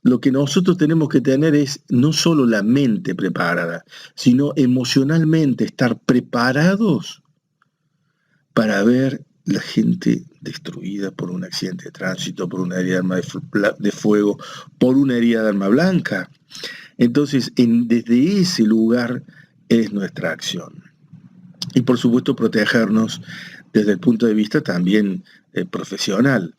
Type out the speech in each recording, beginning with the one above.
Lo que nosotros tenemos que tener es no solo la mente preparada, sino emocionalmente estar preparados para ver la gente destruida por un accidente de tránsito, por una herida de arma de fuego, por una herida de arma blanca. Entonces, desde ese lugar es nuestra acción. Y por supuesto protegernos desde el punto de vista también profesional,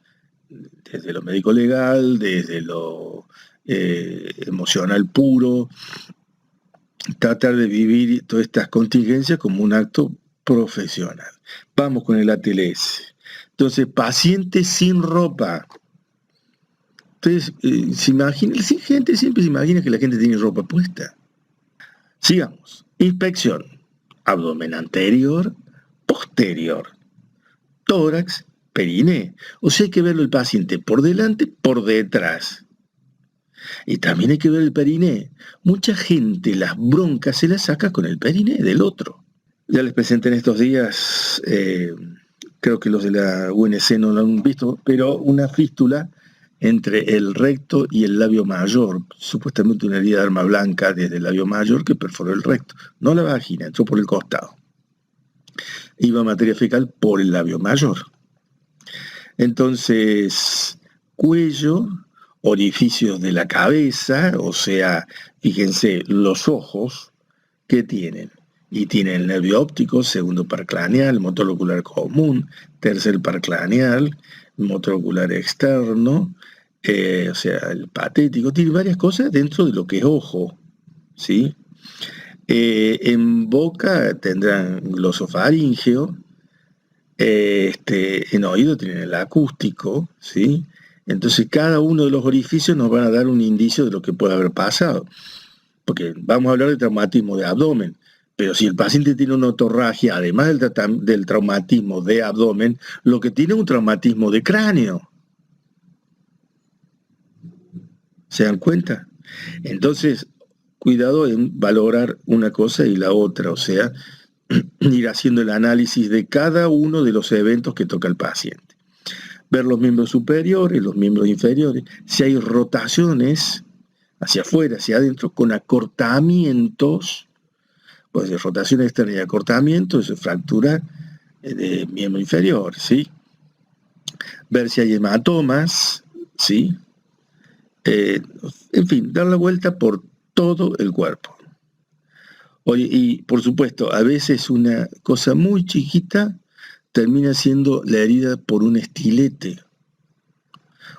desde lo médico legal, desde lo emocional puro, tratar de vivir todas estas contingencias como un acto profesional. Vamos con el ATLS. Entonces, paciente sin ropa. Entonces, gente siempre se imagina que la gente tiene ropa puesta. Sigamos. Inspección. Abdomen anterior, posterior, tórax, periné. O sea, hay que verlo el paciente por delante, por detrás. Y también hay que ver el periné. Mucha gente las broncas se las saca con el periné del otro. Ya les presenté en estos días, creo que los de la UNC no lo han visto, pero una fístula entre el recto y el labio mayor, supuestamente una herida de arma blanca desde el labio mayor que perforó el recto, no la vagina, entró por el costado. Iba materia fecal por el labio mayor. Entonces, cuello, orificios de la cabeza, o sea, fíjense, los ojos, ¿qué tienen? Y tienen el nervio óptico, segundo par craneal, motor ocular común, tercer par craneal, motor ocular externo, o sea, el patético, tiene varias cosas dentro de lo que es ojo, ¿sí? En boca tendrán glosofaríngeo, en oído tienen el acústico, ¿sí? Entonces cada uno de los orificios nos van a dar un indicio de lo que puede haber pasado. Porque vamos a hablar de traumatismo de abdomen, pero si el paciente tiene una otorragia, además del traumatismo de abdomen, lo que tiene es un traumatismo de cráneo. ¿Se dan cuenta? Entonces, cuidado en valorar una cosa y la otra, o sea, ir haciendo el análisis de cada uno de los eventos que toca el paciente. Ver los miembros superiores, los miembros inferiores, si hay rotaciones hacia afuera, hacia adentro, con acortamientos, pues de rotación externa y acortamiento, eso es fractura de miembro inferior, ¿sí? Ver si hay hematomas, ¿sí? En fin, dar la vuelta por todo el cuerpo. Oye, y por supuesto, a veces una cosa muy chiquita termina siendo la herida por un estilete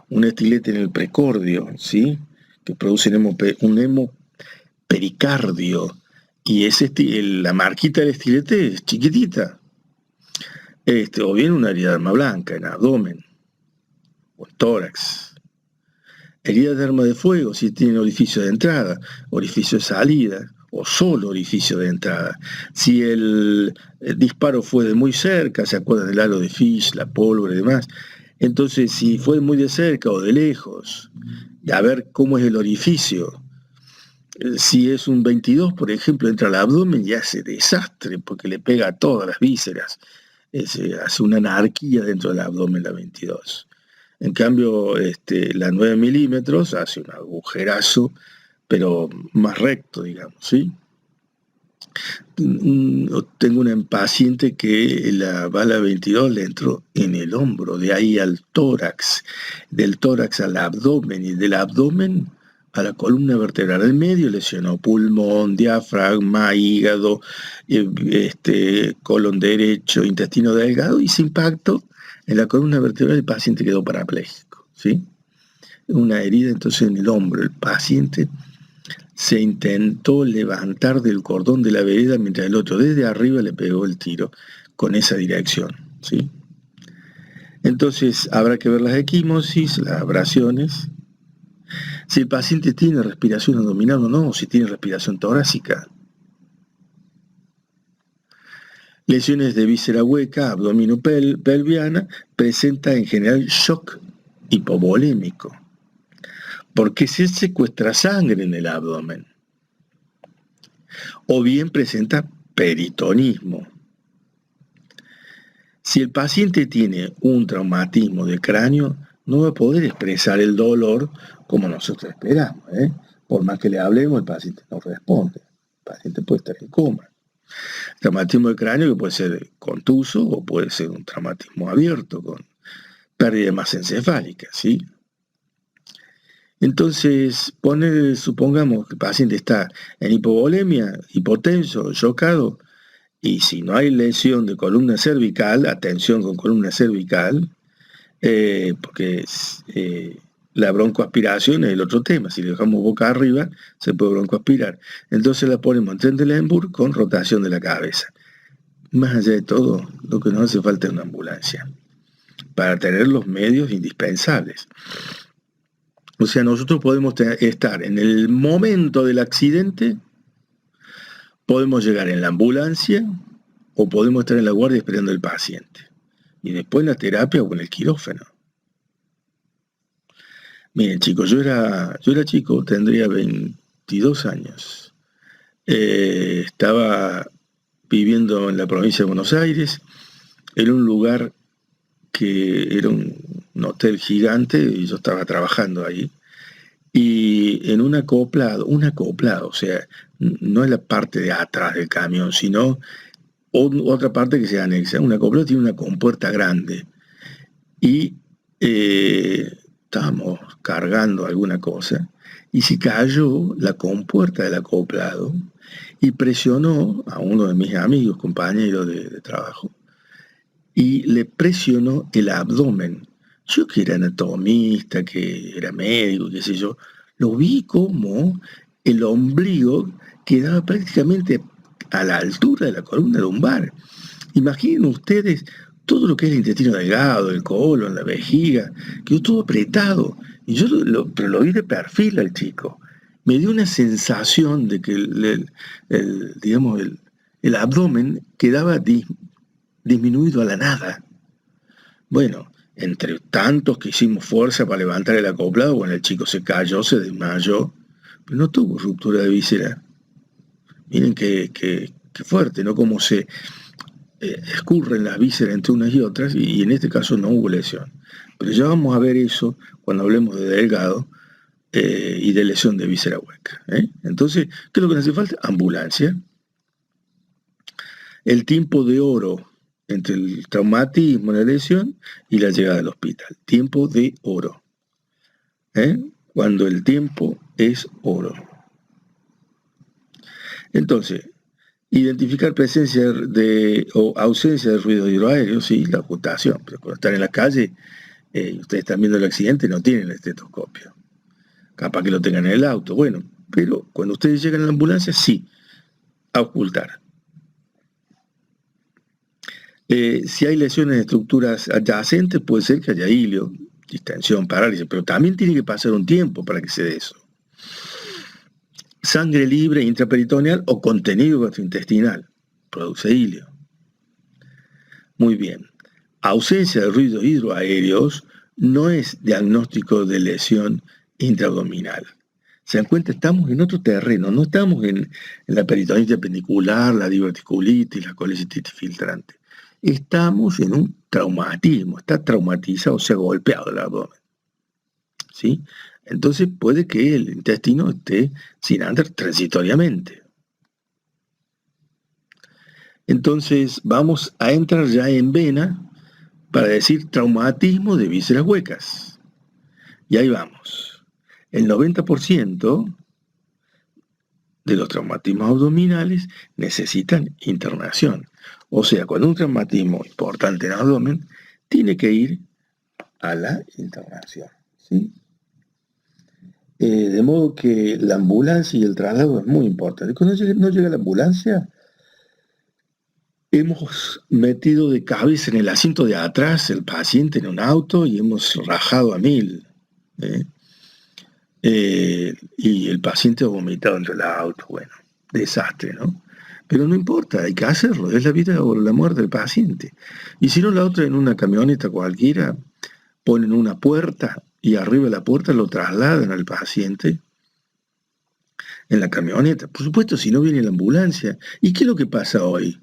en el precordio, ¿sí? Que produce un hemopericardio, y la marquita del estilete es chiquitita. O bien una herida de arma blanca en abdomen o en tórax. Herida de arma de fuego, si tiene orificio de entrada, orificio de salida, o solo orificio de entrada. Si el disparo fue de muy cerca, ¿se acuerdan del halo de Fish, la pólvora y demás? Entonces, si fue muy de cerca o de lejos, a ver cómo es el orificio. Si es un 22, por ejemplo, entra al abdomen y hace desastre porque le pega a todas las vísceras. Hace una anarquía dentro del abdomen la 22. En cambio, la 9 milímetros hace un agujerazo, pero más recto, digamos, ¿sí? Tengo una paciente que la bala 22 le entró en el hombro, de ahí al tórax, del tórax al abdomen y del abdomen a la columna vertebral. En medio lesionó pulmón, diafragma, hígado, colon derecho, intestino delgado, y ese impacto en la columna vertebral el paciente quedó parapléjico, ¿sí? Una herida entonces en el hombro. El paciente se intentó levantar del cordón de la vereda mientras el otro desde arriba le pegó el tiro con esa dirección, ¿sí? Entonces habrá que ver las equimosis, las abrasiones, si el paciente tiene respiración abdominal o no, si tiene respiración torácica. Lesiones de víscera hueca, abdominopelviana, presenta en general shock hipovolémico, porque se secuestra sangre en el abdomen. O bien presenta peritonismo. Si el paciente tiene un traumatismo de cráneo, no va a poder expresar el dolor como nosotros esperamos. Por más que le hablemos, el paciente no responde. El paciente puede estar en coma. Traumatismo de cráneo que puede ser contuso o puede ser un traumatismo abierto con pérdida de masa encefálica, ¿sí? Entonces, supongamos que el paciente está en hipovolemia, hipotenso, chocado, y si no hay lesión de columna cervical, atención con columna cervical, porque la broncoaspiración es el otro tema. Si le dejamos boca arriba, se puede broncoaspirar. Entonces la ponemos en Trendelenburg con rotación de la cabeza. Más allá de todo, lo que nos hace falta es una ambulancia para tener los medios indispensables. O sea, nosotros podemos estar en el momento del accidente, podemos llegar en la ambulancia o podemos estar en la guardia esperando al paciente. Y después en la terapia o en el quirófano. Miren, chicos, yo era chico, tendría 22 años. Estaba viviendo en la provincia de Buenos Aires, en un lugar que era un hotel gigante y yo estaba trabajando ahí. Y en un acoplado, o sea, no es la parte de atrás del camión, sino otra parte que se anexa. Un acoplado tiene una compuerta grande. Y estábamos cargando alguna cosa y se cayó la compuerta del acoplado y presionó a uno de mis amigos, compañeros de trabajo, y le presionó el abdomen. Yo que era anatomista, que era médico, qué sé yo, lo vi como el ombligo quedaba prácticamente a la altura de la columna lumbar. Imaginen ustedes todo lo que es el intestino delgado, el colon, la vejiga, quedó todo apretado. Y yo pero lo vi de perfil al chico. Me dio una sensación de que el abdomen quedaba disminuido a la nada. Bueno, entre tantos que hicimos fuerza para levantar el acoplado, bueno, el chico se cayó, se desmayó, pero no tuvo ruptura de víscera. Miren qué fuerte, ¿no? Como se escurren las vísceras entre unas y otras, y en este caso no hubo lesión. Pero ya vamos a ver eso cuando hablemos de delgado y de lesión de víscera hueca. Entonces, ¿qué es lo que nos hace falta? Ambulancia. El tiempo de oro entre el traumatismo, la lesión y la llegada al hospital. Tiempo de oro. Cuando el tiempo es oro. Entonces, identificar presencia o ausencia de ruido hidroaéreo, sí, la ocultación. Pero cuando están en la calle, ustedes están viendo el accidente, no tienen el estetoscopio. Capaz que lo tengan en el auto, bueno. Pero cuando ustedes llegan a la ambulancia, sí, a ocultar. Si hay lesiones de estructuras adyacentes, puede ser que haya hilio, distensión, parálisis, pero también tiene que pasar un tiempo para que se dé eso. Sangre libre intraperitoneal o contenido gastrointestinal produce hilio. Muy bien. Ausencia de ruidos hidroaéreos no es diagnóstico de lesión intraabdominal. Se dan cuenta, estamos en otro terreno, no estamos en la peritonitis appendicular, la diverticulitis, la colecitis filtrante. Estamos en un traumatismo, está traumatizado, se ha golpeado el abdomen. ¿Sí? Entonces puede que el intestino esté sin andar transitoriamente. Entonces vamos a entrar ya en vena para decir traumatismo de vísceras huecas. Y ahí vamos. El 90% de los traumatismos abdominales necesitan internación. O sea, cuando un traumatismo importante en el abdomen, tiene que ir a la internación. ¿Sí? De modo que la ambulancia y el traslado es muy importante. Cuando no llega la ambulancia, hemos metido de cabeza en el asiento de atrás el paciente en un auto y hemos rajado a 1000. Y el paciente ha vomitado dentro del auto. Bueno, desastre, ¿no? Pero no importa, hay que hacerlo, es la vida o la muerte del paciente. Y si no, la otra en una camioneta cualquiera, ponen una puerta y arriba de la puerta lo trasladan al paciente en la camioneta. Por supuesto, si no viene la ambulancia. ¿Y qué es lo que pasa hoy?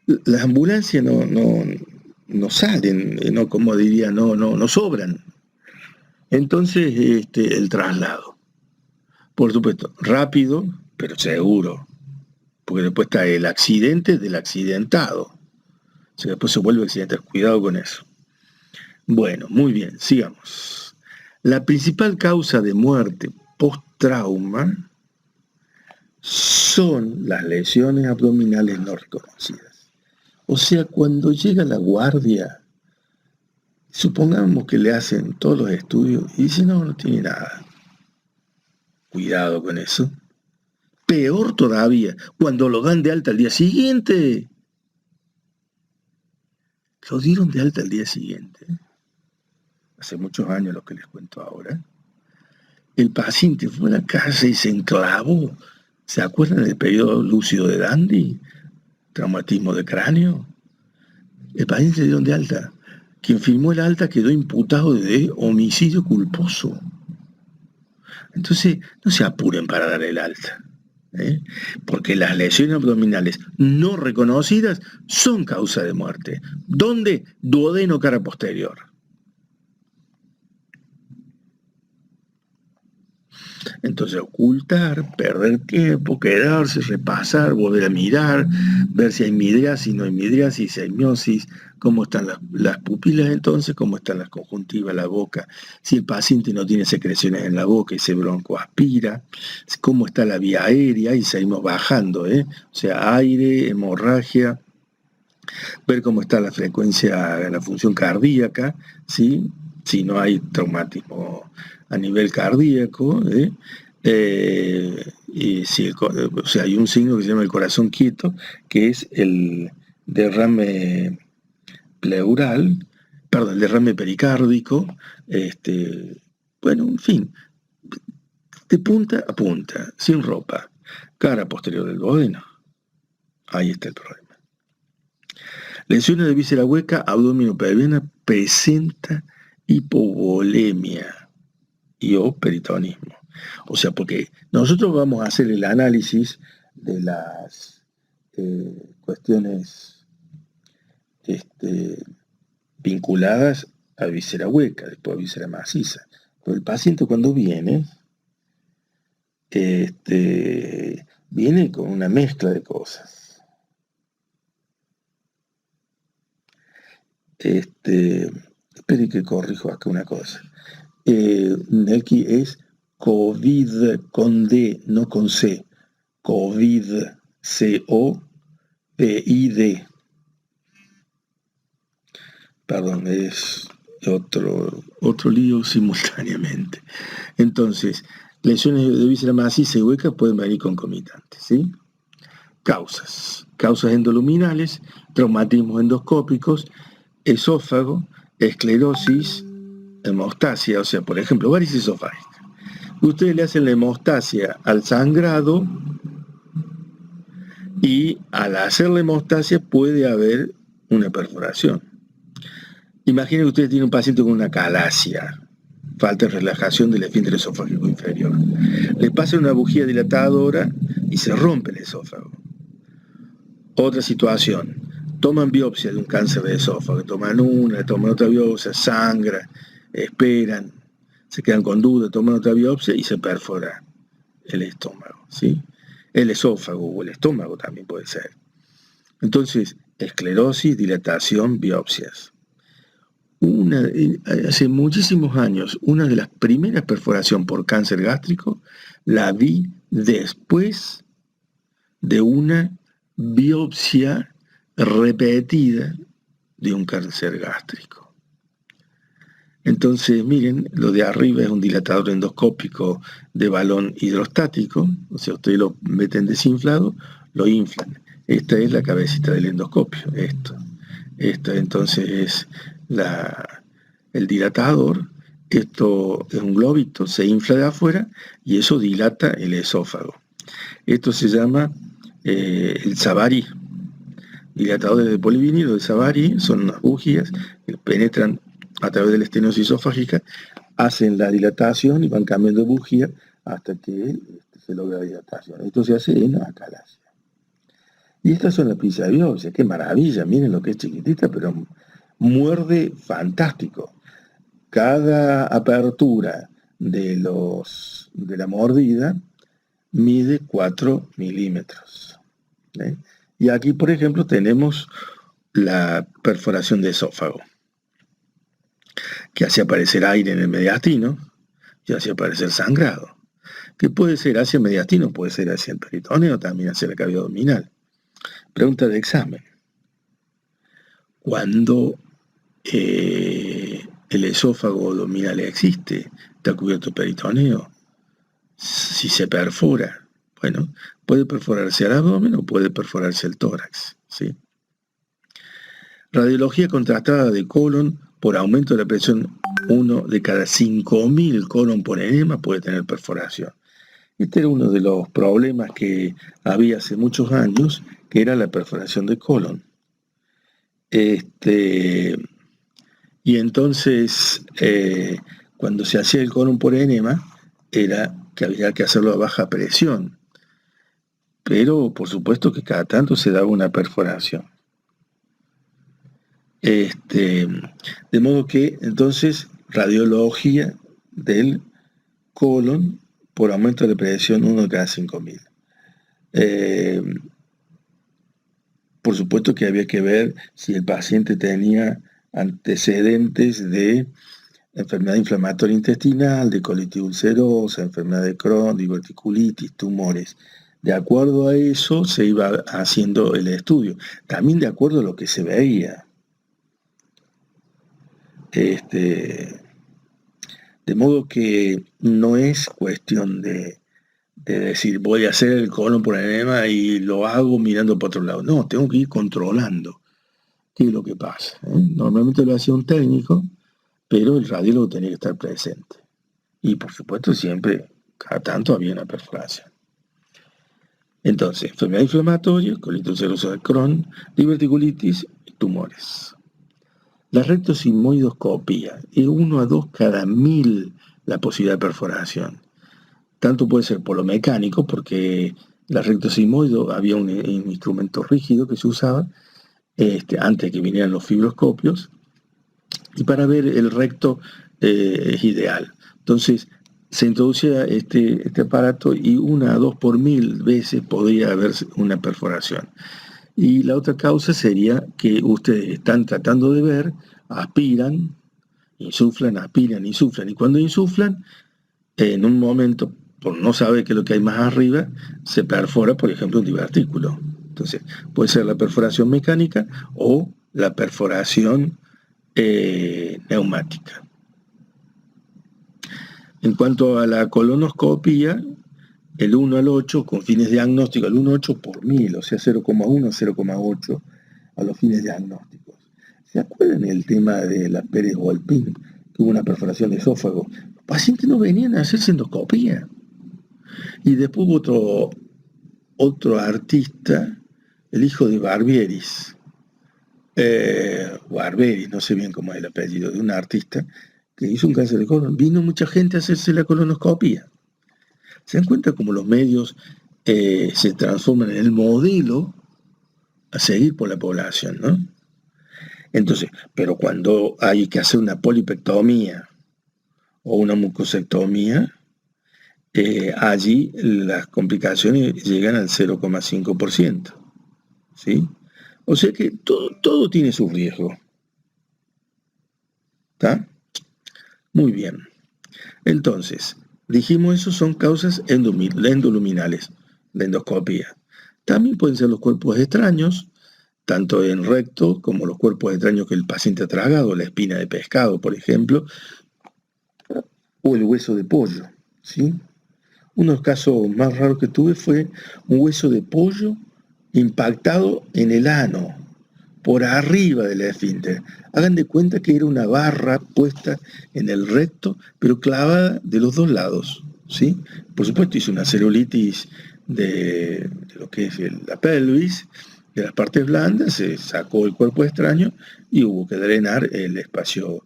Las ambulancias no no salen, no, como diría, no sobran. Entonces, el traslado. Por supuesto, rápido, pero seguro. Porque después está el accidente del accidentado. O sea, después se vuelve accidente. Cuidado con eso. Bueno, muy bien, sigamos. La principal causa de muerte post-trauma son las lesiones abdominales no reconocidas. O sea, cuando llega la guardia, supongamos que le hacen todos los estudios y dicen, no tiene nada. Cuidado con eso. Peor todavía, cuando lo dan de alta al día siguiente. Lo dieron de alta al día siguiente. Hace muchos años lo que les cuento ahora. El paciente fue a la casa y se enclavó. ¿Se acuerdan del periodo lúcido de Dandy? Traumatismo de cráneo. El paciente se dio de alta. Quien firmó el alta quedó imputado de homicidio culposo. Entonces, no se apuren para dar el alta. Porque las lesiones abdominales no reconocidas son causa de muerte. ¿Dónde? Duodeno cara posterior. Entonces ocultar, perder tiempo, quedarse, repasar, volver a mirar, ver si hay midriasis, no hay midriasis, si hay miosis, cómo están las pupilas entonces, cómo están las conjuntivas, la boca, si el paciente no tiene secreciones en la boca y se broncoaspira, cómo está la vía aérea y seguimos bajando, o sea, aire, hemorragia, ver cómo está la frecuencia, la función cardíaca, ¿sí? Si no hay traumatismo a nivel cardíaco, y si o sea, hay un signo que se llama el corazón quieto, que es el derrame pleural, perdón, el derrame pericárdico, bueno, en fin, de punta a punta, sin ropa, cara posterior del duodeno. Ahí está el problema. Lesiones de víscera hueca, abdomen pelviana, presenta hipovolemia y o peritonismo. O sea, porque nosotros vamos a hacer el análisis de las cuestiones vinculadas a víscera hueca, después a víscera maciza. Pero el paciente cuando viene, viene con una mezcla de cosas. Espere que corrijo acá una cosa. Aquí es COVID con D, no con C. COVID, C-O-V-I-D. Perdón, es otro lío simultáneamente. Entonces, lesiones de víscera maciza y hueca pueden venir concomitantes, ¿sí? Causas endoluminales, traumatismos endoscópicos, esófago, esclerosis, hemostasia, o sea, por ejemplo, varices esofágicas. Ustedes le hacen la hemostasia al sangrado y al hacer la hemostasia puede haber una perforación. Imaginen que ustedes tienen un paciente con una calasia, falta de relajación del esfínter esofágico inferior. Le pasan una bujía dilatadora y se rompe el esófago. Otra situación, toman biopsia de un cáncer de esófago, toman otra biopsia, sangra, esperan, se quedan con duda, toman otra biopsia y se perfora el estómago, ¿sí? El esófago o el estómago también puede ser. Entonces, esclerosis, dilatación, biopsias. Hace muchísimos años, una de las primeras perforaciones por cáncer gástrico la vi después de una biopsia repetida de un cáncer gástrico. Entonces, miren, lo de arriba es un dilatador endoscópico de balón hidrostático, o sea, ustedes lo meten desinflado, lo inflan. Esta es la cabecita del endoscopio, esto. Esta entonces es el dilatador, esto es un globito, se infla de afuera y eso dilata el esófago. Esto se llama el Savary. Dilatadores de polivinilo de Savary son unas bujías que penetran a través de la estenosis esofágica, hacen la dilatación y van cambiando de bujía hasta que se logra la dilatación. Esto se hace en acalasia. Y estas son las piezas de biopsia, qué maravilla, miren lo que es chiquitita, pero muerde fantástico. Cada apertura de la mordida mide 4 milímetros. ¿eh? Y aquí, por ejemplo, tenemos la perforación de esófago, que hace aparecer aire en el mediastino y hace aparecer sangrado, que puede ser hacia el mediastino, puede ser hacia el peritoneo, también hacia la cavidad abdominal. Pregunta de examen. Cuando el esófago abdominal existe, está cubierto el peritoneo, si se perfora, bueno, puede perforarse el abdomen o puede perforarse el tórax, ¿sí? Radiología contrastada de colon por aumento de la presión, 1 de cada 5.000 colon por enema puede tener perforación. Este era uno de los problemas que había hace muchos años, que era la perforación de colon. Y entonces, cuando se hacía el colon por enema, era que había que hacerlo a baja presión. Pero, por supuesto que cada tanto se daba una perforación. De modo que, entonces, radiología del colon por aumento de la presión, 1 de cada 5.000. Por supuesto que había que ver si el paciente tenía antecedentes de enfermedad inflamatoria intestinal, de colitis ulcerosa, enfermedad de Crohn, diverticulitis, tumores. De acuerdo a eso se iba haciendo el estudio. También de acuerdo a lo que se veía. De modo que no es cuestión de decir voy a hacer el colon por enema y lo hago mirando para otro lado. No, tengo que ir controlando qué es lo que pasa. Normalmente lo hacía un técnico, pero el radiólogo tenía que estar presente. Y por supuesto siempre, cada tanto había una perforación. Entonces, enfermedad inflamatoria, colitis ulcerosa de Crohn, diverticulitis y tumores. La rectosigmoidoscopía es 1 a 2 cada 1.000 la posibilidad de perforación. Tanto puede ser por lo mecánico, porque la rectosigmoido había un instrumento rígido que se usaba antes de que vinieran los fibroscopios, y para ver el recto es ideal. Entonces, se introducía este aparato y 1 a 2 por 1.000 veces podía haber una perforación. Y la otra causa sería que ustedes están tratando de ver, aspiran, insuflan, aspiran, insuflan. Y cuando insuflan, en un momento, por no saber qué es lo que hay más arriba, se perfora, por ejemplo, un divertículo. Entonces, puede ser la perforación mecánica o la perforación neumática. En cuanto a la colonoscopía, el 1 al 8, con fines diagnósticos, el 1 al 8 por 1.000, o sea, 0,1 a 0,8 a los fines diagnósticos. ¿Se acuerdan el tema de la Pérez Volpín, que hubo una perforación de esófago? Los pacientes no venían a hacerse endoscopía. Y después hubo otro artista, el hijo de Barbieris, Barberis, no sé bien cómo es el apellido, de un artista que hizo un cáncer de colon. Vino mucha gente a hacerse la colonoscopia. ¿Se dan cuenta cómo los medios se transforman en el modelo a seguir por la población, ¿no? Entonces, pero cuando hay que hacer una polipectomía o una mucosectomía, allí las complicaciones llegan al 0,5%, ¿sí? O sea que todo tiene su riesgo. ¿Está? Muy bien. Entonces, dijimos eso son causas endoluminales, la endoscopía. También pueden ser los cuerpos extraños, tanto en recto como los cuerpos extraños que el paciente ha tragado, la espina de pescado, por ejemplo, o el hueso de pollo, ¿sí? Uno de los casos más raros que tuve fue un hueso de pollo impactado en el ano, por arriba del esfínter. Hagan de cuenta que era una barra puesta en el recto, pero clavada de los dos lados, ¿sí? Por supuesto hizo una celulitis de lo que es la pelvis, de las partes blandas, se sacó el cuerpo extraño y hubo que drenar el espacio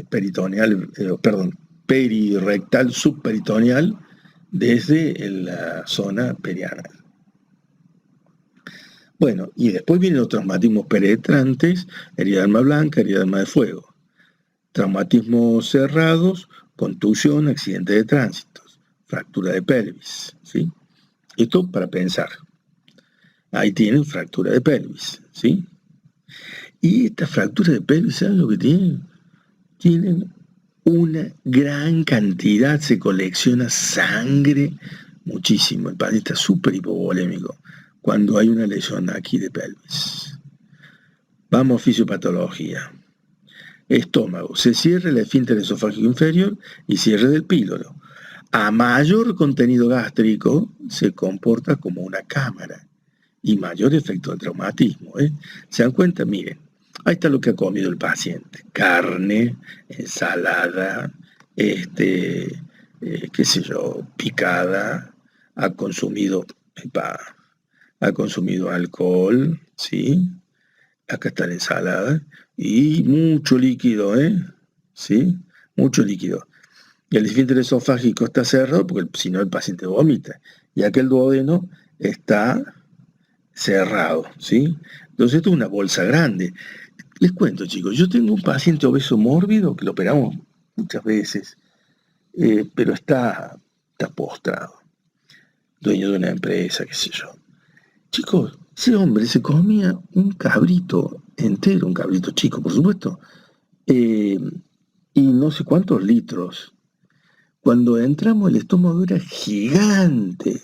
peritoneal, perirectal subperitoneal desde la zona perianal. Bueno, y después vienen los traumatismos penetrantes, herida de arma blanca, herida de arma de fuego. Traumatismos cerrados, contusión, accidente de tránsito, fractura de pelvis, ¿sí? Esto para pensar. Ahí tienen fractura de pelvis, ¿sí? Y esta fractura de pelvis, ¿saben lo que tienen? Tienen una gran cantidad, se colecciona sangre, muchísimo. El paciente está súper hipovolémico cuando hay una lesión aquí de pelvis. Vamos a fisiopatología. Estómago, se cierra el esfínter esofágico inferior y cierre del píloro. A mayor contenido gástrico, se comporta como una cámara y mayor efecto de traumatismo. ¿Se dan cuenta? Miren, ahí está lo que ha comido el paciente. Carne, ensalada, qué sé yo, picada, ha consumido alcohol, ¿sí? Acá está la ensalada y mucho líquido, ¿sí? Mucho líquido. Y el esfínter esofágico está cerrado porque si no el paciente vomita. Y aquel duodeno está cerrado, ¿sí? Entonces esto es una bolsa grande. Les cuento, chicos, yo tengo un paciente obeso mórbido que lo operamos muchas veces, pero está postrado, dueño de una empresa, qué sé yo. Chicos, ese hombre se comía un cabrito entero, un cabrito chico, por supuesto, y no sé cuántos litros. Cuando entramos el estómago era gigante.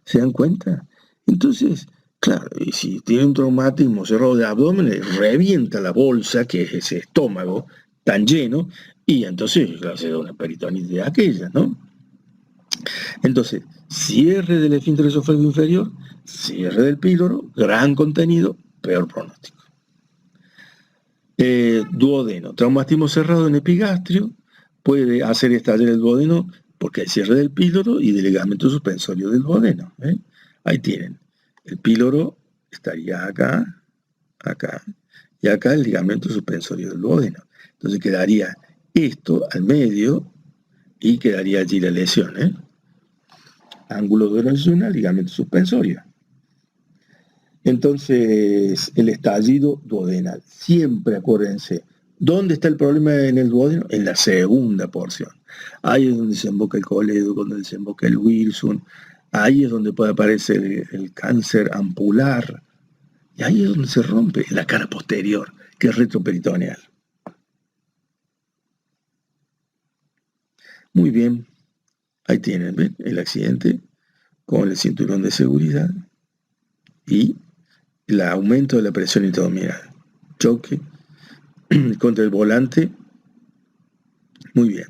¿Se dan cuenta? Entonces, claro, y si tiene un traumatismo cerrado de abdomen, le revienta la bolsa, que es ese estómago tan lleno, y entonces se da una peritonitis de aquella, ¿no? Entonces, cierre del esfínter esofágico inferior, cierre del píloro, gran contenido, peor pronóstico. Duodeno, traumatismo cerrado en epigastrio, puede hacer estallar el duodeno porque hay cierre del píloro y del ligamento suspensorio del duodeno. Ahí tienen. El píloro estaría acá, acá, y acá el ligamento suspensorio del duodeno. Entonces quedaría esto al medio y quedaría allí la lesión. Ángulo de Orensuna, ligamento suspensorio. Entonces, el estallido duodenal. Siempre acuérdense, ¿dónde está el problema en el duodeno? En la segunda porción. Ahí es donde desemboca el coledo, donde desemboca el Wilson. Ahí es donde puede aparecer el cáncer ampular. Y ahí es donde se rompe la cara posterior, que es retroperitoneal. Muy bien, ahí tienen, ¿ven? El accidente con el cinturón de seguridad y el aumento de la presión intraabdominal. Choque contra el volante. Muy bien.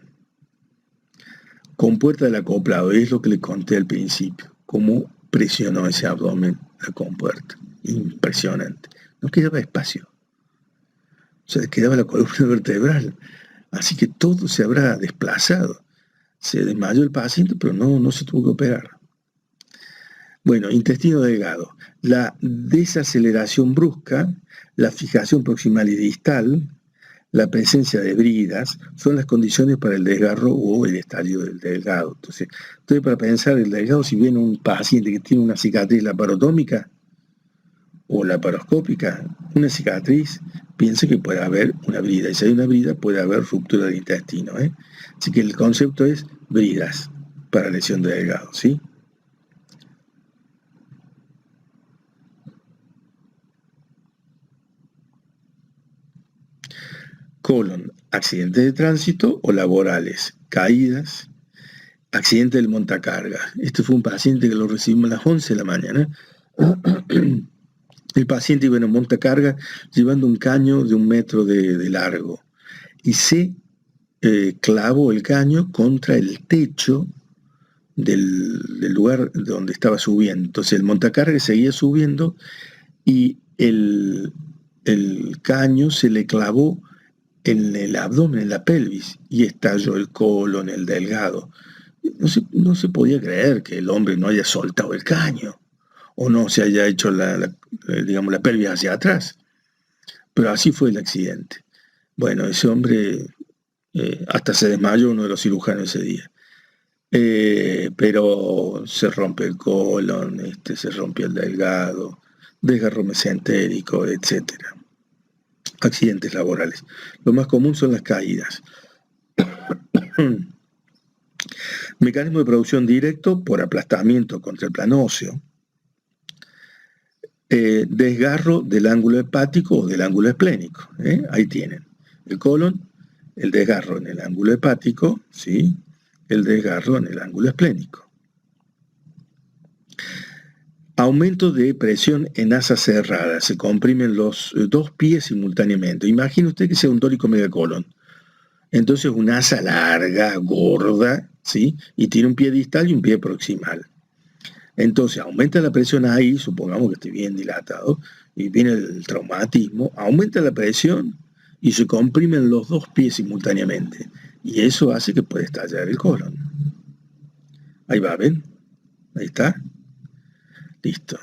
Compuerta del acoplado, es lo que le conté al principio. Cómo presionó ese abdomen la compuerta. Impresionante. No quedaba espacio. O sea, quedaba la columna vertebral. Así que todo se habrá desplazado. Se desmayó el paciente, pero no se tuvo que operar. Bueno, intestino delgado. La desaceleración brusca, la fijación proximal y distal, la presencia de bridas, son las condiciones para el desgarro o el estallido del delgado. Entonces para pensar el delgado, si viene un paciente que tiene una cicatriz laparotómica o laparoscópica, una cicatriz, piense que puede haber una brida. Y si hay una brida, puede haber ruptura del intestino. Así que el concepto es bridas para lesión de delgado, ¿sí? Colon, accidentes de tránsito o laborales, caídas, accidente del montacarga. Este fue un paciente que lo recibimos a las 11 de la mañana. El paciente iba en un montacarga llevando un caño de 1 metro de largo y se clavó el caño contra el techo del lugar donde estaba subiendo. Entonces el montacarga seguía subiendo y el caño se le clavó en el abdomen, en la pelvis, y estalló el colon, el delgado. No se podía creer que el hombre no haya soltado el caño o no se haya hecho la pelvis hacia atrás. Pero así fue el accidente. Bueno, ese hombre hasta se desmayó uno de los cirujanos ese día. Pero se rompe el colon, se rompió el delgado, desgarro mesentérico, etc. Accidentes laborales. Lo más común son las caídas. Mecanismo de producción directo por aplastamiento contra el plano óseo. Desgarro del ángulo hepático o del ángulo esplénico. Ahí tienen el colon, el desgarro en el ángulo hepático, ¿sí? El desgarro en el ángulo esplénico. Aumento de presión en asa cerrada. Se comprimen los dos pies simultáneamente. Imagine usted que sea un tórico megacolon. Entonces una asa larga, gorda, ¿sí? Y tiene un pie distal y un pie proximal. Entonces aumenta la presión ahí, supongamos que esté bien dilatado, y viene el traumatismo, aumenta la presión y se comprimen los dos pies simultáneamente. Y eso hace que pueda estallar el colon. Ahí va, ¿ven? Ahí está. Listo.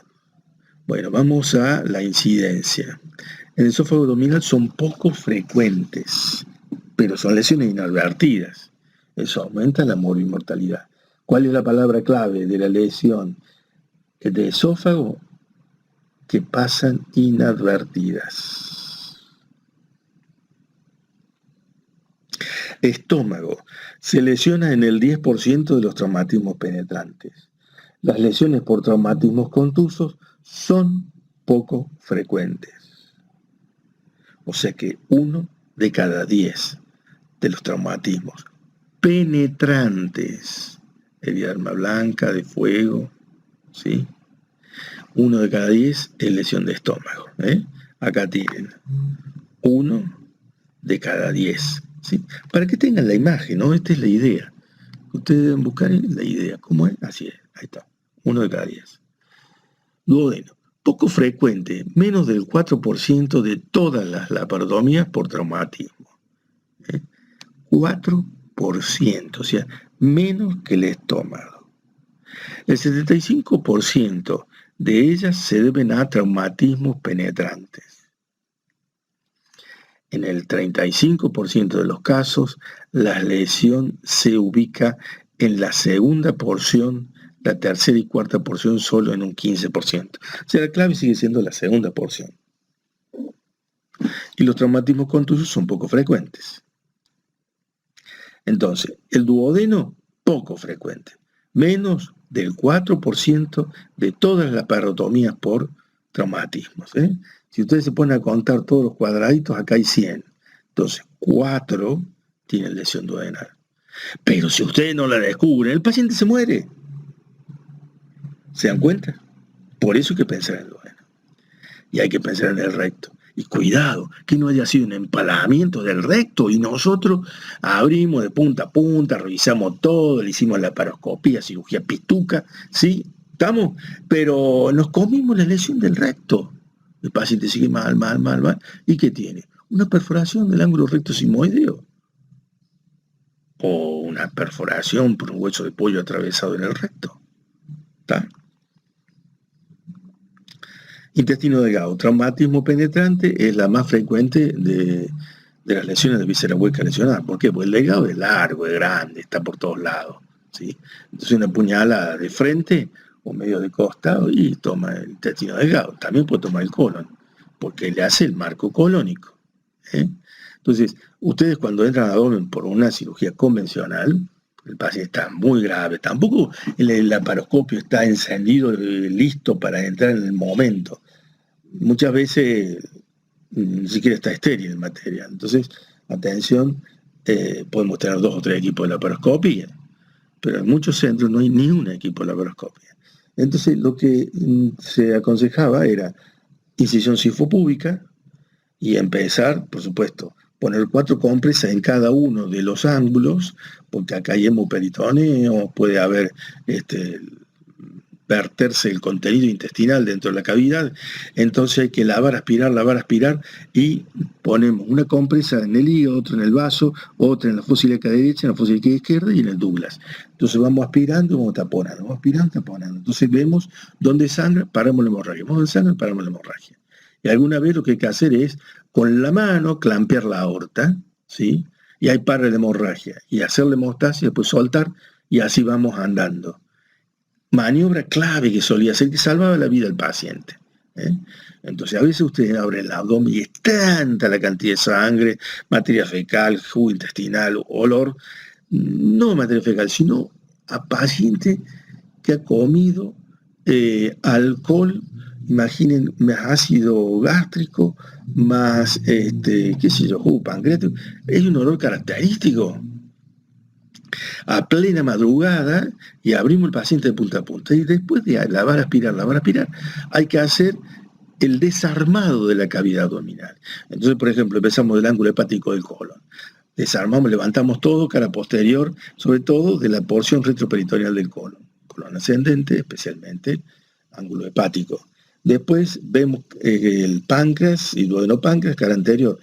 Bueno, vamos a la incidencia. En el esófago abdominal son poco frecuentes, pero son lesiones inadvertidas. Eso aumenta la morbimortalidad. ¿Cuál es la palabra clave de la lesión de esófago? Que pasan inadvertidas. Estómago. Se lesiona en el 10% de los traumatismos penetrantes. Las lesiones por traumatismos contusos son poco frecuentes. O sea que 1 de cada 10 de los traumatismos penetrantes, de arma blanca, de fuego, ¿sí? 1 de cada 10 es lesión de estómago. Acá tienen 1 de cada 10. ¿Sí? Para que tengan la imagen, ¿no? Esta es la idea. Ustedes deben buscar la idea. ¿Cómo es? Así es. Ahí está. 1 de cada 10. Duodeno. Poco frecuente, menos del 4% de todas las laparotomías por traumatismo. 4%, o sea, menos que el estómago. El 75% de ellas se deben a traumatismos penetrantes. En el 35% de los casos, la lesión se ubica en la segunda porción, la tercera y cuarta porción solo en un 15%. O sea, la clave sigue siendo la segunda porción. Y los traumatismos contusos son poco frecuentes. Entonces, el duodeno, poco frecuente. Menos del 4% de todas las laparotomías por traumatismos. Si ustedes se ponen a contar todos los cuadraditos, acá hay 100. Entonces, 4 tienen lesión duodenal. Pero si ustedes no la descubren, el paciente se muere. ¿Se dan cuenta? Por eso hay que pensar en el duodeno. Y hay que pensar en el recto. Y cuidado, que no haya sido un empalamiento del recto y nosotros abrimos de punta a punta, revisamos todo, le hicimos la laparoscopía, cirugía pituca, ¿sí? ¿Estamos? Pero nos comimos la lesión del recto. El paciente sigue mal. ¿Y qué tiene? Una perforación del ángulo recto sigmoideo. O una perforación por un hueso de pollo atravesado en el recto. ¿Está? Intestino delgado. Traumatismo penetrante es la más frecuente de las lesiones de víscera hueca lesionada. ¿Por qué? Porque el delgado es largo, es grande, está por todos lados, ¿sí? Entonces una puñalada de frente o medio de costado y toma el intestino delgado. También puede tomar el colon, porque le hace el marco colónico. Entonces, ustedes cuando entran a abdomen por una cirugía convencional, el paciente está muy grave. Tampoco el laparoscopio está encendido, listo para entrar en el momento. Muchas veces ni siquiera está estéril en materia. Entonces, atención, podemos tener 2 o 3 equipos de laparoscopia, pero en muchos centros no hay ni un equipo de laparoscopia. Entonces, lo que se aconsejaba era incisión sifopúbica y empezar, por supuesto, poner 4 compresas en cada uno de los ángulos, porque acá hay hemoperitoneo, puede haber verterse el contenido intestinal dentro de la cavidad, entonces hay que lavar, aspirar, y ponemos una compresa en el hígado, otra en el vaso, otra en la fosa ilíaca derecha, en la fosa ilíaca izquierda y en el Douglas. Entonces vamos aspirando y vamos taponando, taponando. Entonces vemos dónde sangra, paramos la hemorragia, vemos dónde sangra, paramos la hemorragia. Y alguna vez lo que hay que hacer es, con la mano, clampear la aorta, ¿sí? Y ahí para la hemorragia, y hacerle hemostasia, después soltar, y así vamos andando. Maniobra clave que solía hacer, que salvaba la vida del paciente. ¿eh? Entonces a veces ustedes abren el abdomen y es tanta la cantidad de sangre, materia fecal, jugo intestinal, olor, no materia fecal, sino a paciente que ha comido alcohol, imaginen, más ácido gástrico, más, qué sé yo, jugo pancreático, es un olor característico. A plena madrugada y abrimos el paciente de punta a punta. Y después de lavar, aspirar, hay que hacer el desarmado de la cavidad abdominal. Entonces, por ejemplo, empezamos del ángulo hepático del colon. Desarmamos, levantamos todo, cara posterior, sobre todo de la porción retroperitoneal del colon. Colon ascendente, especialmente, ángulo hepático. Después vemos el páncreas y duodenopáncreas, cara anterior.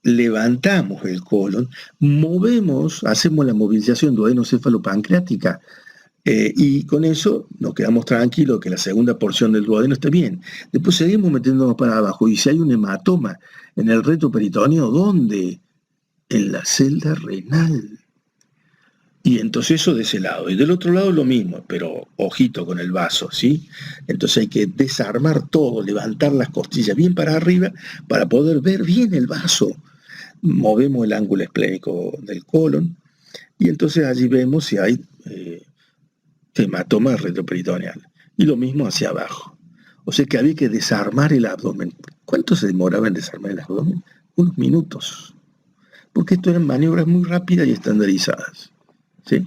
Levantamos el colon, movemos, hacemos la movilización duodenocefalopancreática y con eso nos quedamos tranquilos que la segunda porción del duodeno esté bien. Después seguimos metiéndonos para abajo y si hay un hematoma en el retroperitoneo, ¿dónde? En la celda renal. Y entonces eso de ese lado. Y del otro lado lo mismo, pero ojito con el vaso, ¿sí? Entonces hay que desarmar todo, levantar las costillas bien para arriba para poder ver bien el vaso. Movemos el ángulo esplénico del colon y entonces allí vemos si hay hematoma retroperitoneal. Y lo mismo hacia abajo. O sea que había que desarmar el abdomen. ¿Cuánto se demoraba en desarmar el abdomen? Unos minutos. Porque esto eran maniobras muy rápidas y estandarizadas. ¿Sí?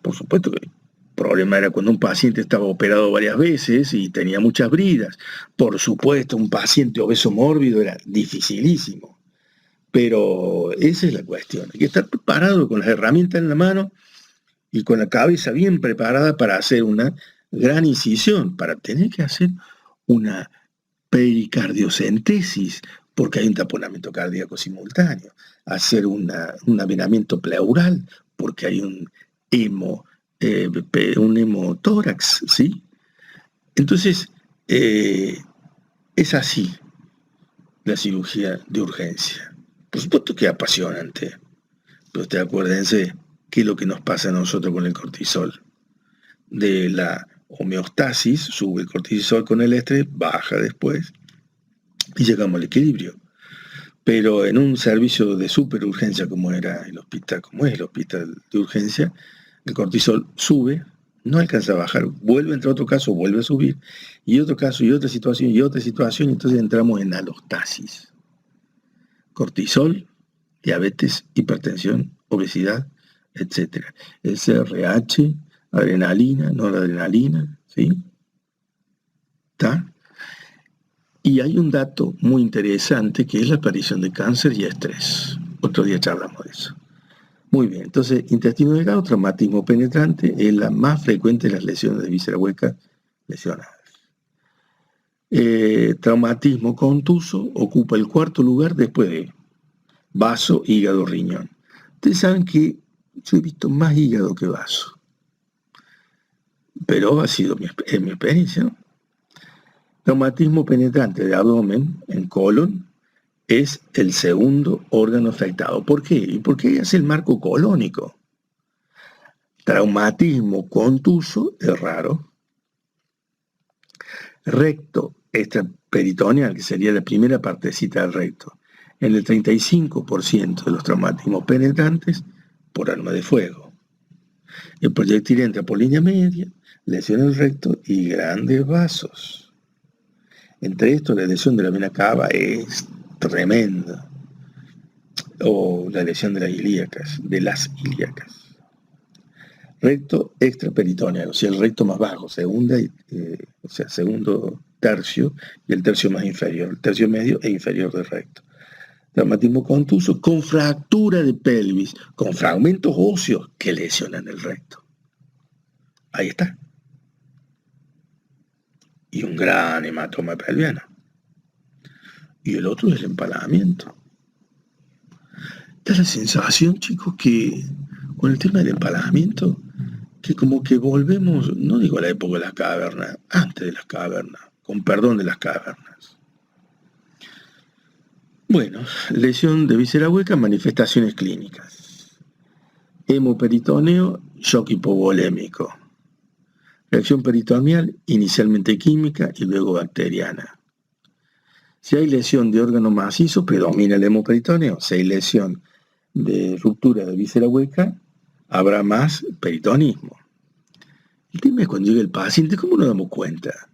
Por supuesto que el problema era cuando un paciente estaba operado varias veces y tenía muchas bridas. Por supuesto, un paciente obeso mórbido era dificilísimo. Pero esa es la cuestión. Hay que estar preparado con las herramientas en la mano y con la cabeza bien preparada para hacer una gran incisión, para tener que hacer una pericardiocentesis, porque hay un taponamiento cardíaco simultáneo, hacer un avenamiento pleural, porque hay un hemotórax, ¿sí? Entonces, es así la cirugía de urgencia. Por supuesto que es apasionante, pero ustedes acuérdense qué es lo que nos pasa a nosotros con el cortisol. De la homeostasis, sube el cortisol con el estrés, baja después y llegamos al equilibrio. Pero en un servicio de superurgencia como era el hospital, como es el hospital de urgencia, el cortisol sube, no alcanza a bajar, vuelve a entrar otro caso, vuelve a subir, y otro caso, y otra situación, y entonces entramos en alostasis. Cortisol, diabetes, hipertensión, obesidad, etc. El CRH, adrenalina, noradrenalina, ¿sí? ¿Está? Y hay un dato muy interesante que es la aparición de cáncer y estrés. Otro día charlamos de eso. Muy bien, entonces intestino delgado, traumatismo penetrante, es la más frecuente de las lesiones de víscera hueca lesionadas. Traumatismo contuso ocupa el cuarto lugar después de vaso, hígado, riñón. Ustedes saben que yo he visto más hígado que vaso, pero ha sido mi experiencia, ¿no? Traumatismo penetrante de abdomen en colon es el segundo órgano afectado. ¿Por qué? ¿Y por qué es el marco colónico? Traumatismo contuso es raro. Recto extraperitoneal, que sería la primera partecita del recto, en el 35% de los traumatismos penetrantes por arma de fuego. El proyectil entra por línea media, lesiona el recto y grandes vasos. Entre estos, la lesión de la vena cava es tremenda. O la lesión de las ilíacas. Recto extraperitoneal, o sea, el recto más bajo, segundo tercio y el tercio más inferior, el tercio medio e inferior del recto. Traumatismo contuso con fractura de pelvis, con fragmentos óseos que lesionan el recto. Ahí está. Y un gran hematoma pelviano. Y el otro es el empalamiento. Da la sensación, chicos, que con el tema del empalamiento, que como que volvemos, no digo a la época de las cavernas, antes de las cavernas, con perdón de las cavernas. Bueno, lesión de víscera hueca, manifestaciones clínicas. Hemoperitoneo, shock hipovolémico. Reacción peritoneal, inicialmente química y luego bacteriana. Si hay lesión de órgano macizo, predomina el hemoperitoneo. Si hay lesión de ruptura de víscera hueca, habrá más peritonismo. El tema es cuando llega el paciente, ¿cómo nos damos cuenta?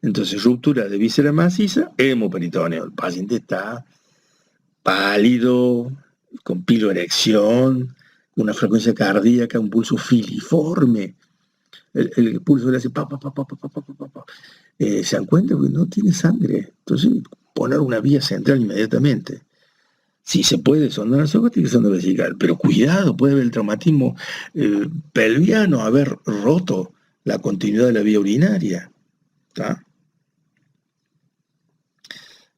Entonces, ruptura de víscera maciza, hemoperitoneo. El paciente está pálido, con piloerección, una frecuencia cardíaca, un pulso filiforme. El pulso le hace pa, pa, pa, pa, pa, pa, pa, pa, pa. Se dan cuenta que no tiene sangre. Entonces, poner una vía central inmediatamente. Si se puede sondar nasogástica, sonda vesical, pero cuidado, puede haber el traumatismo pelviano, haber roto la continuidad de la vía urinaria. ¿Tá?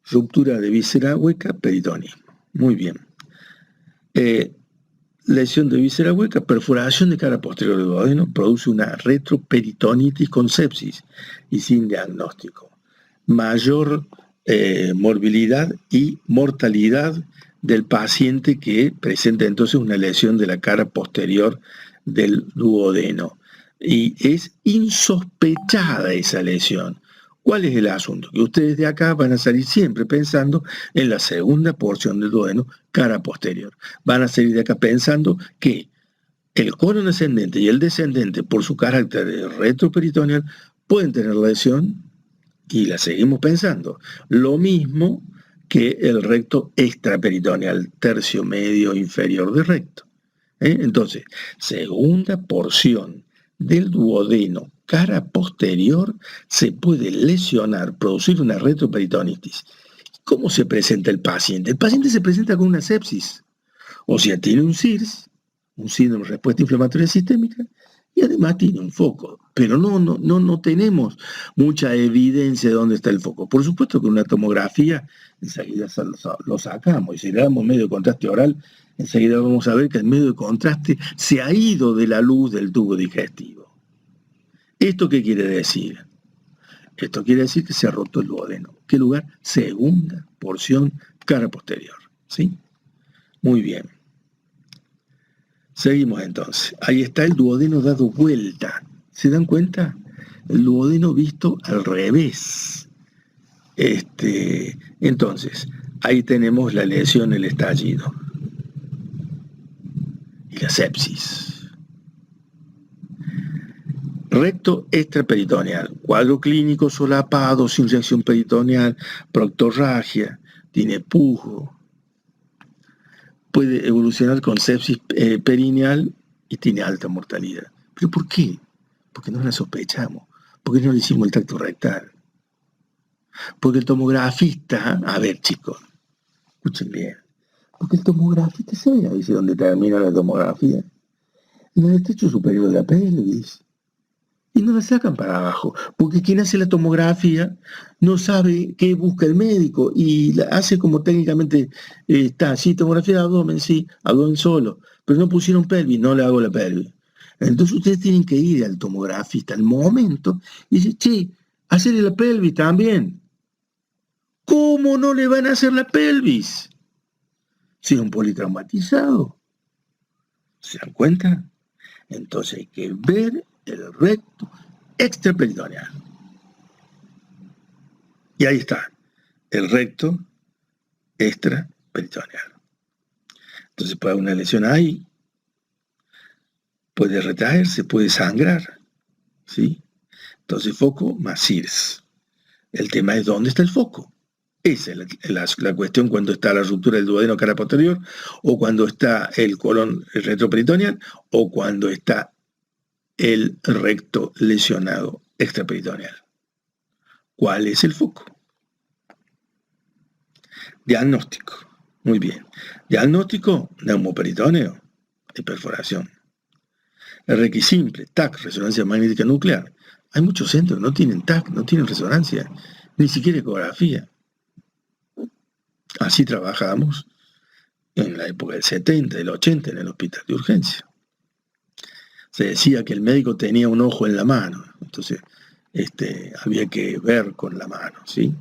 Ruptura de víscera hueca, peritonismo. Muy bien. Lesión de víscera hueca, perforación de cara posterior del duodeno, produce una retroperitonitis con sepsis y sin diagnóstico. Mayor morbilidad y mortalidad del paciente que presenta entonces una lesión de la cara posterior del duodeno. Y es insospechada esa lesión. ¿Cuál es el asunto? Que ustedes de acá van a salir siempre pensando en la segunda porción del duodeno, cara posterior. Van a salir de acá pensando que el colon ascendente y el descendente, por su carácter retroperitoneal, pueden tener lesión y la seguimos pensando. Lo mismo que el recto extraperitoneal, tercio medio inferior del recto. Entonces, segunda porción del duodeno, cara posterior, se puede lesionar, producir una retroperitonitis. ¿Cómo se presenta el paciente? El paciente se presenta con una sepsis, o sea, tiene un SIRS, un síndrome de respuesta inflamatoria sistémica, y además tiene un foco. Pero no tenemos mucha evidencia de dónde está el foco. Por supuesto que una tomografía enseguida lo sacamos, y si le damos medio de contraste oral, enseguida vamos a ver que el medio de contraste se ha ido de la luz del tubo digestivo. ¿Esto qué quiere decir? Esto quiere decir que se ha roto el duodeno. ¿Qué lugar? Segunda porción, cara posterior. ¿Sí? Muy bien. Seguimos entonces. Ahí está el duodeno dado vuelta. ¿Se dan cuenta? El duodeno visto al revés. Entonces, ahí tenemos la lesión, el estallido. Y la sepsis. Recto extraperitoneal. Cuadro clínico solapado, sin reacción peritoneal, proctorragia, tiene pujo. Puede evolucionar con sepsis perineal y tiene alta mortalidad. ¿Pero por qué? Porque no la sospechamos. Porque no le hicimos el tacto rectal. Porque el tomografista, a ver chicos, escuchen bien, porque el tomografista sabe a veces dónde termina la tomografía, en el techo superior de la pelvis, y no la sacan para abajo, porque quien hace la tomografía no sabe qué busca el médico, y la hace como técnicamente está, sí, tomografía de abdomen, sí, abdomen solo, pero no pusieron pelvis, no le hago la pelvis. Entonces ustedes tienen que ir al tomografista al momento y decir, che, hacerle la pelvis también. ¿Cómo no le van a hacer la pelvis? Si es un politraumatizado. ¿Se dan cuenta? Entonces hay que ver el recto extraperitoneal. Y ahí está, el recto extraperitoneal. Entonces puede haber una lesión ahí, puede retraerse, puede sangrar, ¿sí? Entonces foco más SIRS. El tema es dónde está el foco. Esa es la cuestión cuando está la ruptura del duodeno cara posterior, o cuando está el colon retroperitoneal, o cuando está el recto lesionado extraperitoneal. ¿Cuál es el foco? Diagnóstico. Muy bien. Diagnóstico, neumoperitoneo y perforación. RX simple, TAC, resonancia magnética nuclear. Hay muchos centros que no tienen TAC, no tienen resonancia, ni siquiera ecografía. Así trabajamos en la época del 70, del 80 en el hospital de urgencia. Se decía que el médico tenía un ojo en la mano, entonces había que ver con la mano, ¿sí?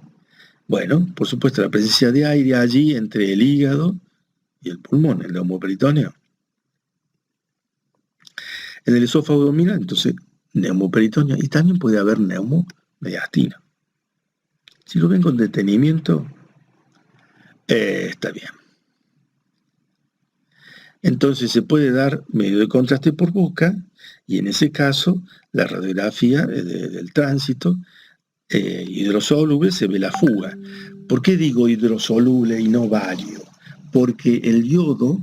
Bueno, por supuesto, la presencia de aire allí entre el hígado y el pulmón, el neumoperitoneo. En el esófago abdominal, entonces, neumoperitoneo y también puede haber neumomediastino. Si lo ven con detenimiento, está bien. Entonces se puede dar medio de contraste por boca y en ese caso la radiografía del tránsito hidrosoluble se ve la fuga. ¿Por qué digo hidrosoluble y no bario? Porque el yodo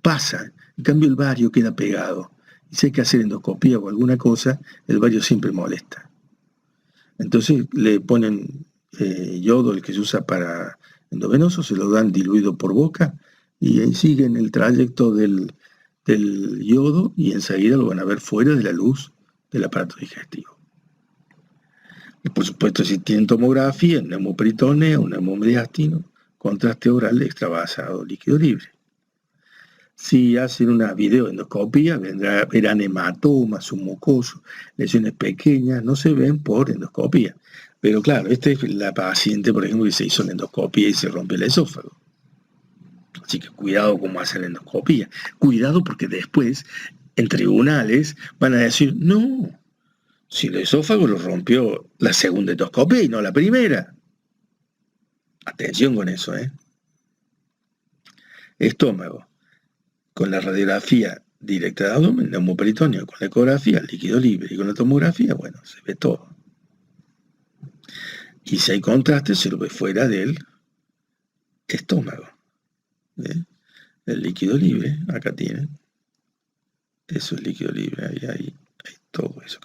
pasa, en cambio el bario queda pegado. Y si hay que hacer endoscopía o alguna cosa, el bario siempre molesta. Entonces le ponen yodo, el que se usa para endovenoso, se lo dan diluido por boca y ahí siguen el trayecto del yodo y enseguida lo van a ver fuera de la luz del aparato digestivo. Y por supuesto, si tienen tomografía, neumoperitoneo, neumomediastino, contraste oral extravasado líquido libre. Si hacen una videoendoscopía, verán hematomas, submucosos, lesiones pequeñas, no se ven por endoscopía. Pero claro, esta es la paciente, por ejemplo, que se hizo la endoscopía y se rompió el esófago. Así que cuidado cómo hacer la endoscopía. Cuidado porque después, en tribunales, van a decir, no, si el esófago lo rompió la segunda endoscopía y no la primera. Atención con eso, ¿eh? Estómago. Con la radiografía directa de abdomen, neumoperitoneo, con la ecografía, líquido libre, y con la tomografía, bueno, se ve todo. Y si hay contraste, se lo ve fuera del estómago. ¿Eh? El líquido libre, acá tienen. Eso es líquido libre, ahí hay todo eso.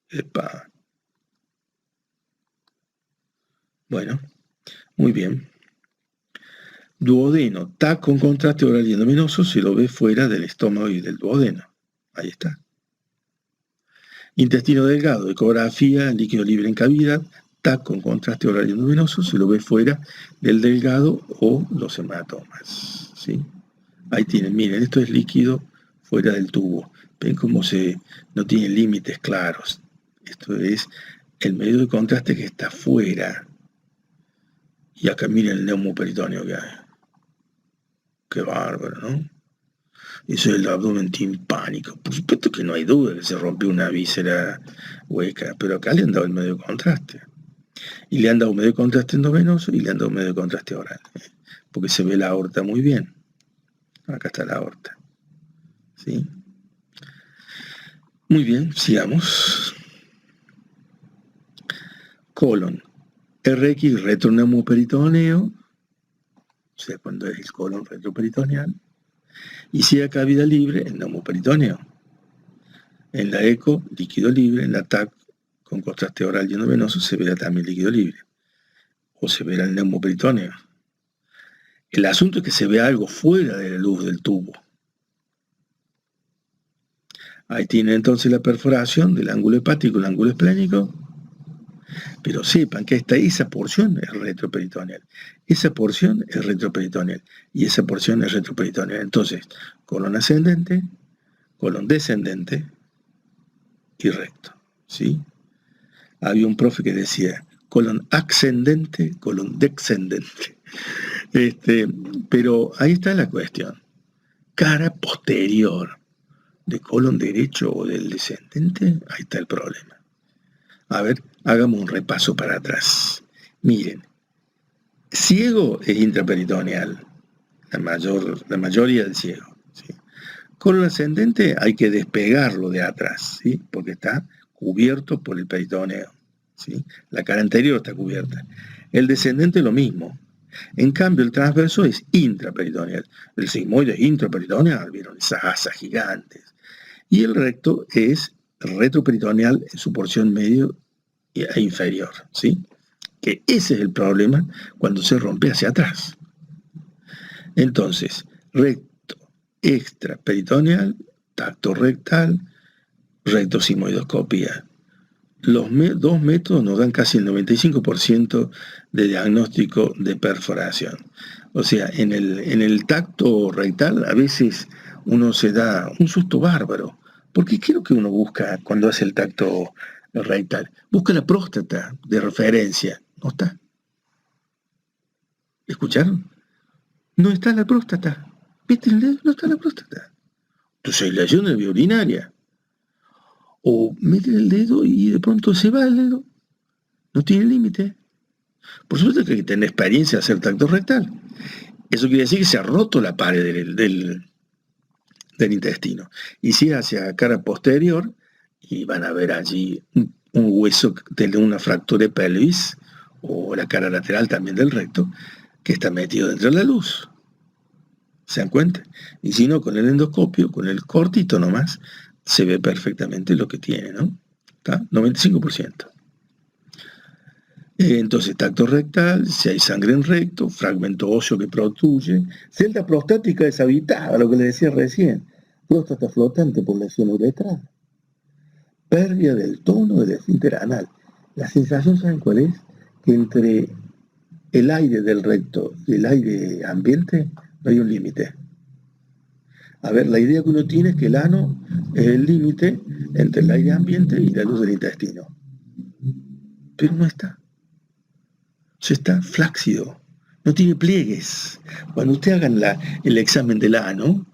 Epa. Bueno, muy bien. Duodeno, TAC con contraste oral y endovenoso, se lo ve fuera del estómago y del duodeno. Ahí está. Intestino delgado, ecografía, líquido libre en cavidad, TAC con contraste oral y endovenoso, se lo ve fuera del delgado o los hematomas. ¿Sí? Ahí tienen, miren, esto es líquido fuera del tubo. Ven cómo no tiene límites claros. Esto es el medio de contraste que está fuera. Y acá miren el neumoperitoneo que hay. Qué bárbaro, ¿no? Eso es el abdomen timpánico. Por supuesto que no hay duda que se rompió una víscera hueca, pero acá le han dado el medio de contraste. Y le han dado un medio de contraste endovenoso y le han dado un medio de contraste oral. Porque se ve la aorta muy bien. Acá está la aorta. ¿Sí? Muy bien, sigamos. Colon. RX retroneumoperitoneo, o sea, cuando es el colon retroperitoneal. Y si hay cavidad libre, el neumoperitoneo. En la eco, líquido libre. En la TAC, con contraste oral y endovenoso, se verá también líquido libre. O se verá el neumoperitoneo. El asunto es que se vea algo fuera de la luz del tubo. Ahí tiene entonces la perforación del ángulo hepático y el ángulo esplénico. Pero sepan que esa porción es retroperitoneal. Esa porción es retroperitoneal. Y esa porción es retroperitoneal. Entonces, colon ascendente, colon descendente y recto. ¿Sí? Había un profe que decía colon ascendente, colon descendente. Pero ahí está la cuestión. Cara posterior de colon derecho o del descendente, ahí está el problema. A ver, hagamos un repaso para atrás. Miren, ciego es intraperitoneal, la mayoría del ciego. ¿Sí? Colon ascendente hay que despegarlo de atrás, ¿sí? Porque está cubierto por el peritoneo. ¿Sí? La cara anterior está cubierta. El descendente lo mismo. En cambio, el transverso es intraperitoneal. El sigmoide es intraperitoneal, ¿vieron? Esas asas gigantes. Y el recto es retroperitoneal en su porción medio e inferior, ¿sí? Que ese es el problema cuando se rompe hacia atrás. Entonces, recto extraperitoneal, tacto rectal, rectosigmoidoscopía. Los dos métodos nos dan casi el 95% de diagnóstico de perforación. O sea, en el tacto rectal a veces uno se da un susto bárbaro. Porque ¿qué es lo que uno busca cuando hace el tacto rectal? Busca la próstata de referencia. ¿No está? ¿Escucharon? No está la próstata. ¿Viste el dedo? No está la próstata. Entonces hay lesiones urinaria. o meten el dedo y de pronto se va el dedo. No tiene límite. Por supuesto que hay que tener experiencia de hacer tacto rectal. Eso quiere decir que se ha roto la pared del intestino. Y si es hacia cara posterior, y van a ver allí un hueso de una fractura de pelvis, o la cara lateral también del recto, que está metido dentro de la luz. ¿Se dan cuenta? Y si no, con el endoscopio, con el cortito nomás, se ve perfectamente lo que tiene, ¿no? ¿Está? 95%. Entonces, tacto rectal, si hay sangre en recto, fragmento óseo que protruye, celda prostática deshabitada, lo que le decía recién, próstata flotante por lesión uretral, pérdida del tono del esfínter anal. La sensación, ¿saben cuál es? Que entre el aire del recto y el aire ambiente no hay un límite. A ver, la idea que uno tiene es que el ano es el límite entre el aire ambiente y la luz del intestino. Pero no está. Se está flácido, no tiene pliegues. Cuando ustedes hagan el examen del ano,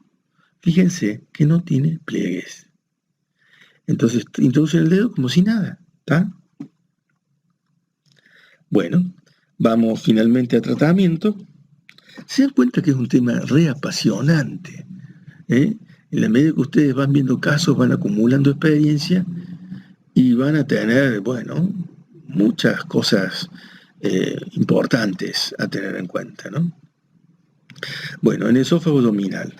fíjense que no tiene pliegues. Entonces introducen el dedo como si nada, ¿está? Bueno, vamos finalmente a tratamiento. Se dan cuenta que es un tema reapasionante, ¿eh? En la medida que ustedes van viendo casos, van acumulando experiencia y van a tener, bueno, muchas cosas importantes a tener en cuenta, ¿no? Bueno, en el esófago abdominal.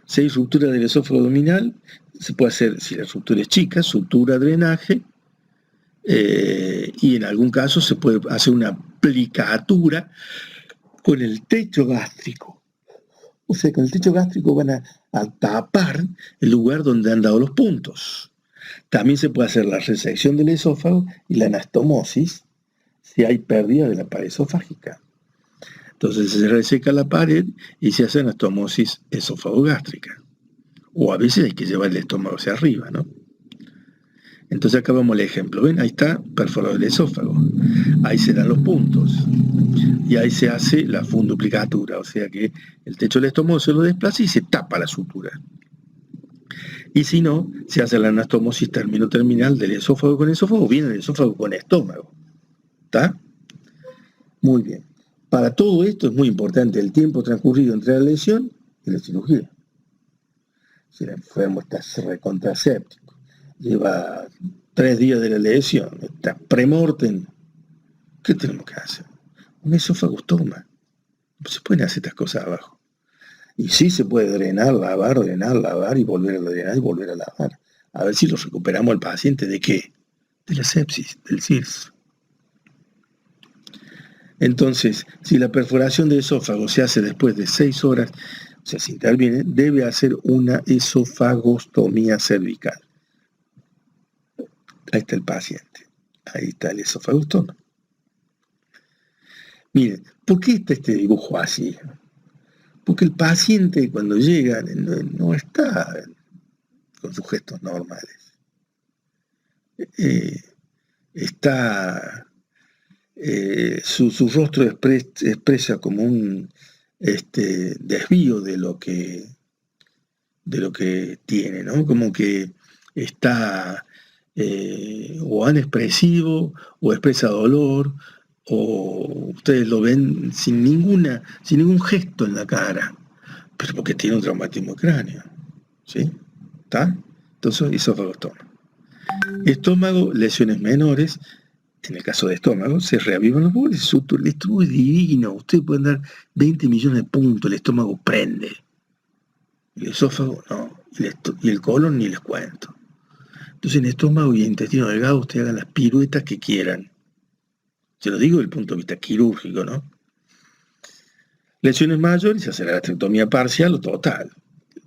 Si hay ruptura del esófago abdominal, se puede hacer, si la ruptura es chica, sutura, drenaje, y en algún caso se puede hacer una plicatura con el techo gástrico. O sea, con el techo gástrico van a tapar el lugar donde han dado los puntos. También se puede hacer la resección del esófago y la anastomosis si hay pérdida de la pared esofágica. Entonces se reseca la pared y se hace anastomosis esofagogástrica. O a veces hay que llevar el estómago hacia arriba, ¿no? Entonces acá vamos al ejemplo. ¿Ven? Ahí está perforado el esófago. Ahí se dan los puntos. Y ahí se hace la funduplicatura, o sea que el techo del estómago se lo desplaza y se tapa la sutura. Y si no, se hace la anastomosis terminal del esófago con esófago, o bien el esófago con estómago. ¿Está? Muy bien. Para todo esto es muy importante el tiempo transcurrido entre la lesión y la cirugía. Si el enfermo está recontraséptico, lleva 3 días de la lesión, está premortem, ¿qué tenemos que hacer? Un esofagostoma. No se pueden hacer estas cosas abajo. Y sí se puede drenar, lavar y volver a drenar y volver a lavar. A ver si lo recuperamos al paciente. ¿De qué? De la sepsis, del SIRS. Entonces, si la perforación del esófago se hace después de 6 horas, o sea, si interviene, debe hacer una esofagostomía cervical. Ahí está el paciente. Ahí está el esofagostoma. Miren, ¿por qué está este dibujo así? Porque el paciente cuando llega no está con sus gestos normales. Su rostro expresa como un desvío de lo que tiene, ¿no? Como que está o inexpresivo, o expresa dolor, o ustedes lo ven sin ningún gesto en la cara, pero porque tiene un traumatismo cráneo, ¿sí? ¿Está? Entonces, esofagostoma. Estómago, lesiones menores. En el caso de estómago, se reavivan los boles, el estómago es divino, ustedes pueden dar 20 millones de puntos, el estómago prende. El esófago no, y el colon ni les cuento. Entonces en estómago y intestino delgado ustedes hagan las piruetas que quieran. Se lo digo desde el punto de vista quirúrgico, ¿no? Lesiones mayores, se hace la gastrectomía parcial o total.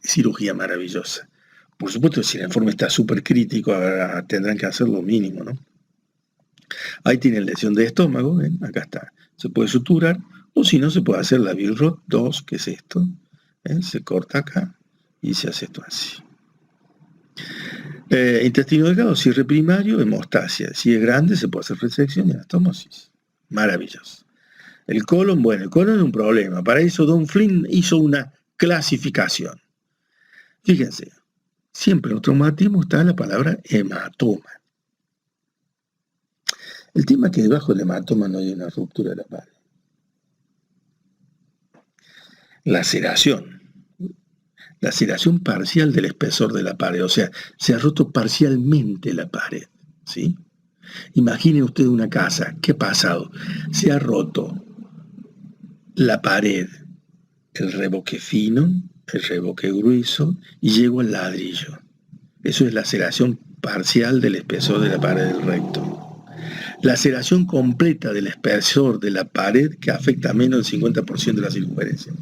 Cirugía maravillosa. Por supuesto, si el enfermo está súper crítico, tendrán que hacer lo mínimo, ¿no? Ahí tienen lesión de estómago, ¿ven? Acá está. Se puede suturar, o si no, se puede hacer la Billroth 2, que es esto. ¿Ven? Se corta acá y se hace esto así. Intestino delgado, cierre primario, hemostasia. Si es grande, se puede hacer resección y anastomosis. Maravilloso. El colon, bueno, el colon es un problema. Para eso Don Flynn hizo una clasificación. Fíjense, siempre en los traumatismos está la palabra hematoma. El tema es que debajo del hematoma no hay una ruptura de la pared. Laceración parcial del espesor de la pared, o sea, se ha roto parcialmente la pared, ¿sí? Imagine usted una casa, ¿qué ha pasado? Se ha roto la pared, el revoque fino, el revoque grueso y llegó al ladrillo. Eso es laceración parcial del espesor de la pared del recto. Laceración completa del espesor de la pared que afecta a menos del 50% de la circunferencia.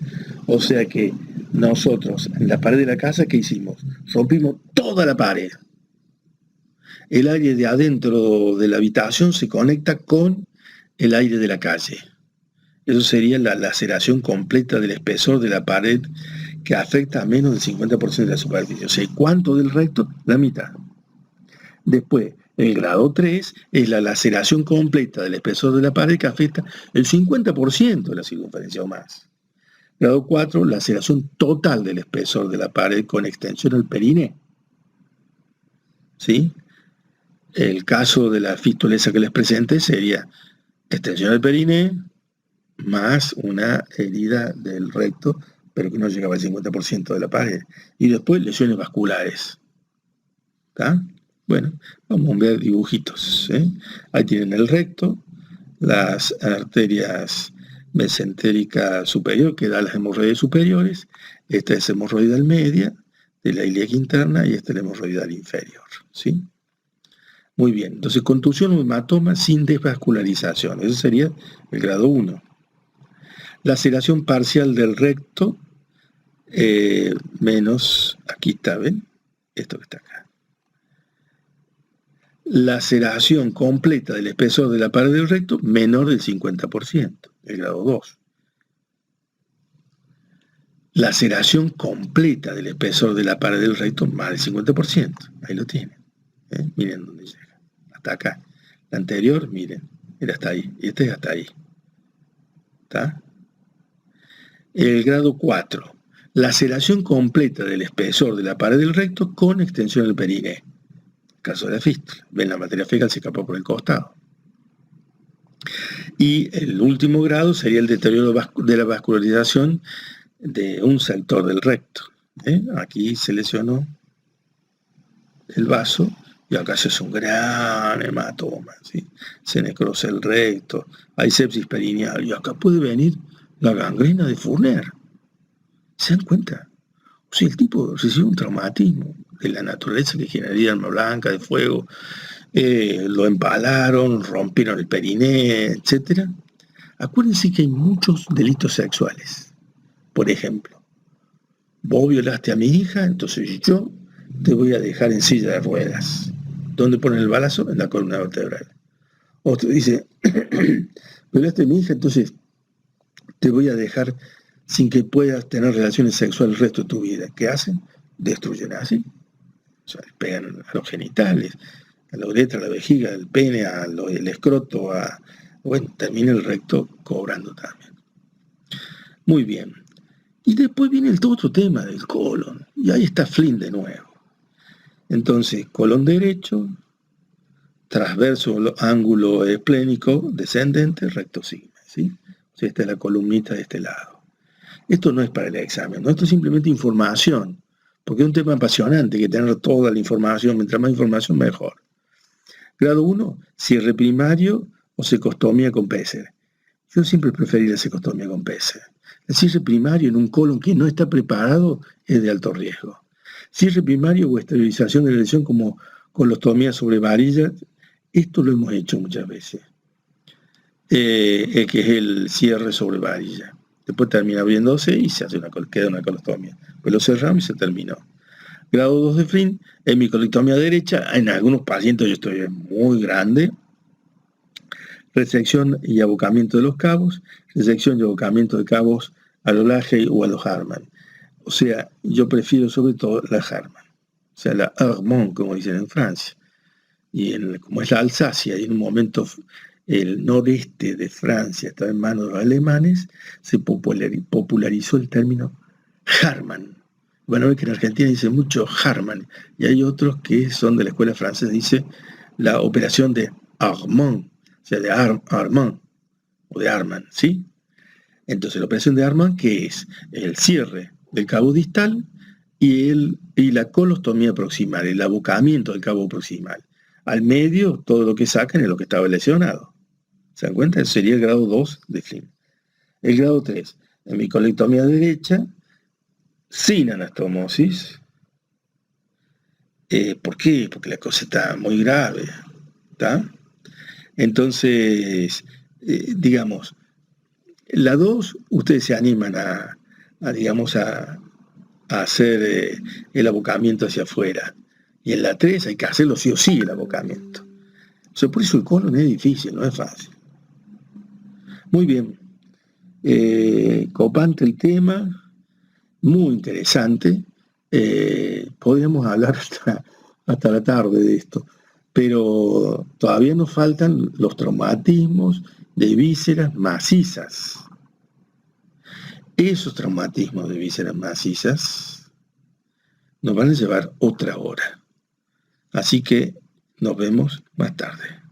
O sea que nosotros, en la pared de la casa, ¿qué hicimos? Rompimos toda la pared. El aire de adentro de la habitación se conecta con el aire de la calle. Eso sería la laceración completa del espesor de la pared que afecta a menos del 50% de la superficie. O sea, ¿cuánto del recto? La mitad. Después, el grado 3 es la laceración completa del espesor de la pared que afecta el 50% de la circunferencia o más. Grado 4, laceración total del espesor de la pared con extensión al periné. ¿Sí? El caso de la fístula esa que les presenté sería extensión al periné más una herida del recto, pero que no llegaba al 50% de la pared. Y después lesiones vasculares. ¿Está? Bueno, vamos a ver dibujitos. Ahí tienen el recto, las arterias mesentérica superior, que da las hemorroides superiores. Esta es hemorroidal media, de la ilíaca interna, y esta es la hemorroidal inferior. ¿Sí? Muy bien, entonces contusión o hematoma sin desvascularización. Eso sería el grado 1. Laceración parcial del recto, menos, aquí está, ¿ven? Esto que está acá. Laceración completa del espesor de la pared del recto, menor del 50%, el grado 2. Laceración completa del espesor de la pared del recto, más del 50%. Ahí lo tienen. Miren dónde llega. Hasta acá. La anterior, miren, era hasta ahí. Y este es hasta ahí. ¿Está? El grado 4. Laceración completa del espesor de la pared del recto con extensión del periné. Caso de la fístula. Ven, la materia fecal se escapó por el costado. Y el último grado sería el deterioro de la vascularización de un sector del recto. Aquí se lesionó el vaso y acá se hace un gran hematoma, ¿sí? Se necrosa el recto, hay sepsis perineal y acá puede venir la gangrena de Fournier. ¿Se dan cuenta? O sea, el tipo recibió un traumatismo de la naturaleza que generaría arma blanca, de fuego, lo empalaron, rompieron el periné, etc. Acuérdense que hay muchos delitos sexuales. Por ejemplo, vos violaste a mi hija, entonces yo te voy a dejar en silla de ruedas. ¿Dónde ponen el balazo? En la columna vertebral. Otro dice, violaste a mi hija, entonces te voy a dejar sin que puedas tener relaciones sexuales el resto de tu vida. ¿Qué hacen? Destruyen así. O sea, le pegan a los genitales, a la uretra, a la vejiga, al pene, al escroto, bueno, termina el recto cobrando también. Muy bien. Y después viene el otro tema del colon. Y ahí está Flynn de nuevo. Entonces, colon derecho, transverso ángulo esplénico descendente, recto sigma. ¿Sí? O sea, esta es la columnita de este lado. Esto no es para el examen, ¿no? Esto es simplemente información, porque es un tema apasionante que tener toda la información, mientras más información mejor. Grado 1, cierre primario o cecostomía con Pesser. Yo siempre preferí la cecostomía con Pesser. El cierre primario en un colon que no está preparado es de alto riesgo. Cierre primario o esterilización de la lesión como colostomía sobre varilla, esto lo hemos hecho muchas veces, que es el cierre sobre varilla. Después termina abriéndose y se hace queda una colostomía. Pues lo cerramos y se terminó. Grado 2 de Flynn, hemicolectomía derecha. En algunos pacientes yo estoy muy grande. Resección y abocamiento de los cabos. Resección y abocamiento de cabos a lo Laje o a los Harman. O sea, yo prefiero sobre todo la Harman. O sea, la Armand, como dicen en Francia. Y como es la Alsacia, y en un momento el noreste de Francia estaba en manos de los alemanes, se popularizó el término Harman. Van a ver que en Argentina dice mucho Harman, y hay otros que son de la escuela francesa, dice la operación de Armand, o sea, de Armand, o de Arman, ¿sí? Entonces, la operación de Arman, que es el cierre del cabo distal y la colostomía proximal, el abocamiento del cabo proximal. Al medio, todo lo que sacan es lo que estaba lesionado. ¿Se dan cuenta? Eso sería el grado 2 de Flynn. El grado 3, hemicolectomía derecha, sin anastomosis. ¿Por qué? Porque la cosa está muy grave. ¿Está? Entonces, digamos, la 2, ustedes se animan digamos, a hacer el abocamiento hacia afuera. Y en la 3 hay que hacerlo sí o sí, el abocamiento. O sea, por eso el colon es difícil, no es fácil. Muy bien. Copante el tema, muy interesante. Podríamos hablar hasta la tarde de esto, pero todavía nos faltan los traumatismos de vísceras macizas. Esos traumatismos de vísceras macizas nos van a llevar otra hora. Así que nos vemos más tarde.